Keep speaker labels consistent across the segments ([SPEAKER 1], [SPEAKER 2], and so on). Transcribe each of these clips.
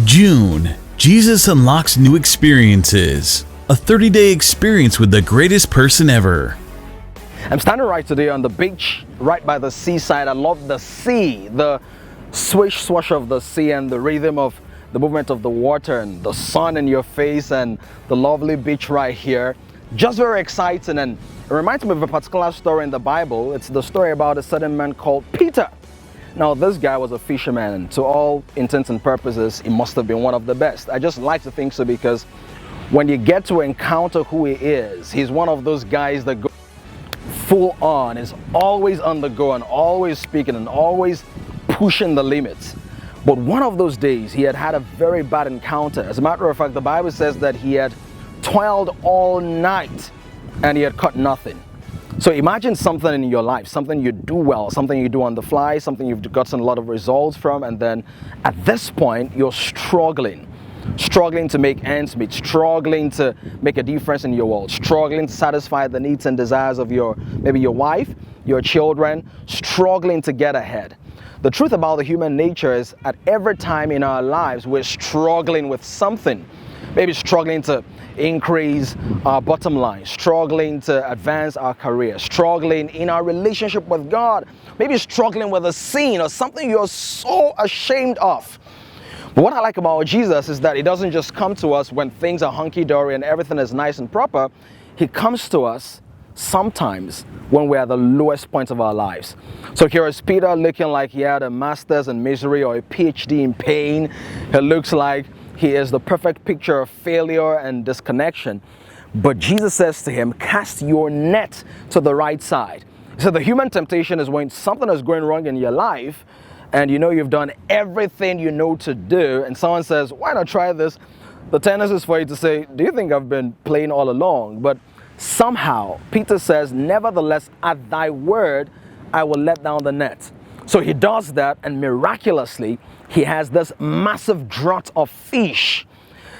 [SPEAKER 1] June, Jesus unlocks new experiences. A 30-day experience with the greatest person ever.
[SPEAKER 2] I'm standing right today on the beach, right by the seaside. I love the sea, the swish swash of the sea and the rhythm of the movement of the water and the sun in your face and the lovely beach right here. Just very exciting, and it reminds me of a particular story in the Bible. It's the story about a certain man called Peter. Now, this guy was a fisherman, and to all intents and purposes, he must have been one of the best. I just like to think so, because when you get to encounter who he is, he's one of those guys that go full on, is always on the go and always speaking and always pushing the limits. But one of those days, he had a very bad encounter. As a matter of fact, the Bible says that he had toiled all night and he had caught nothing. So imagine something in your life, something you do well, something you do on the fly, something you've gotten a lot of results from, and then at this point you're struggling to make ends meet, struggling to make a difference in your world, struggling to satisfy the needs and desires of maybe your wife, your children, struggling to get ahead. The truth about the human nature is at every time in our lives we're struggling with something. Maybe struggling to increase our bottom line, struggling to advance our career, struggling in our relationship with God, maybe struggling with a sin or something you're so ashamed of. But what I like about Jesus is that he doesn't just come to us when things are hunky-dory and everything is nice and proper. He comes to us sometimes when we're at the lowest point of our lives. So here is Peter, looking like he had a master's in misery or a PhD in pain. It looks like he is the perfect picture of failure and disconnection. But Jesus says to him, cast your net to the right side. So the human temptation is when something is going wrong in your life and you know you've done everything you know to do, and someone says, why not try this? The tendency is for you to say, do you think I've been playing all along? But somehow Peter says, nevertheless, at thy word, I will let down the net. So he does that, and miraculously, he has this massive draught of fish.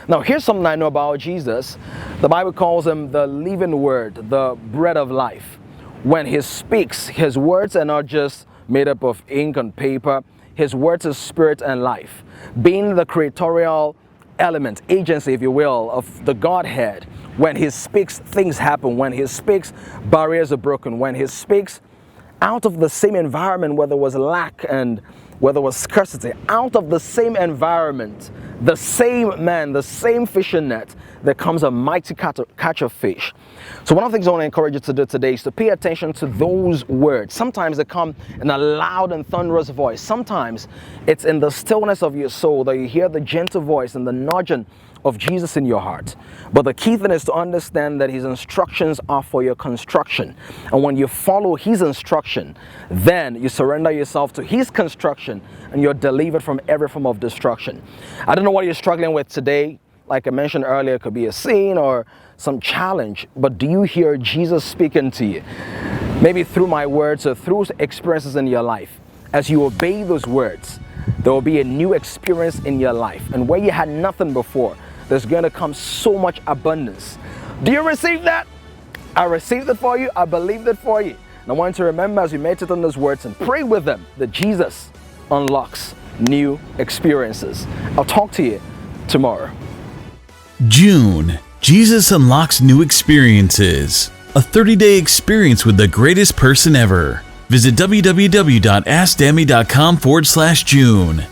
[SPEAKER 2] Now, here's something I know about Jesus. The Bible calls him the living word, the bread of life. When he speaks, his words are not just made up of ink and paper. His words are spirit and life. Being the creatorial element, agency, if you will, of the Godhead, when he speaks, things happen. When he speaks, barriers are broken. When he speaks, out of the same environment where there was lack and where there was scarcity, out of the same environment, the same man, the same fishing net, there comes a mighty catch of fish. So one of the things I want to encourage you to do today is to pay attention to those words. Sometimes they come in a loud and thunderous voice. Sometimes it's in the stillness of your soul that you hear the gentle voice and the nudging of Jesus in your heart. But the key thing is to understand that his instructions are for your construction. And when you follow his instruction, then you surrender yourself to his construction and you're delivered from every form of destruction. I don't know what you're struggling with today. Like I mentioned earlier, it could be a sin or some challenge. But do you hear Jesus speaking to you? Maybe through my words or through experiences in your life. As you obey those words, there will be a new experience in your life. And where you had nothing before, there's going to come so much abundance. Do you receive that? I received it for you. I believed it for you. And I want you to remember as we meditate on those words and pray with them that Jesus unlocks new experiences. I'll talk to you tomorrow.
[SPEAKER 1] June, Jesus unlocks new experiences. A 30-day experience with the greatest person ever. Visit www.askdammy.com/June.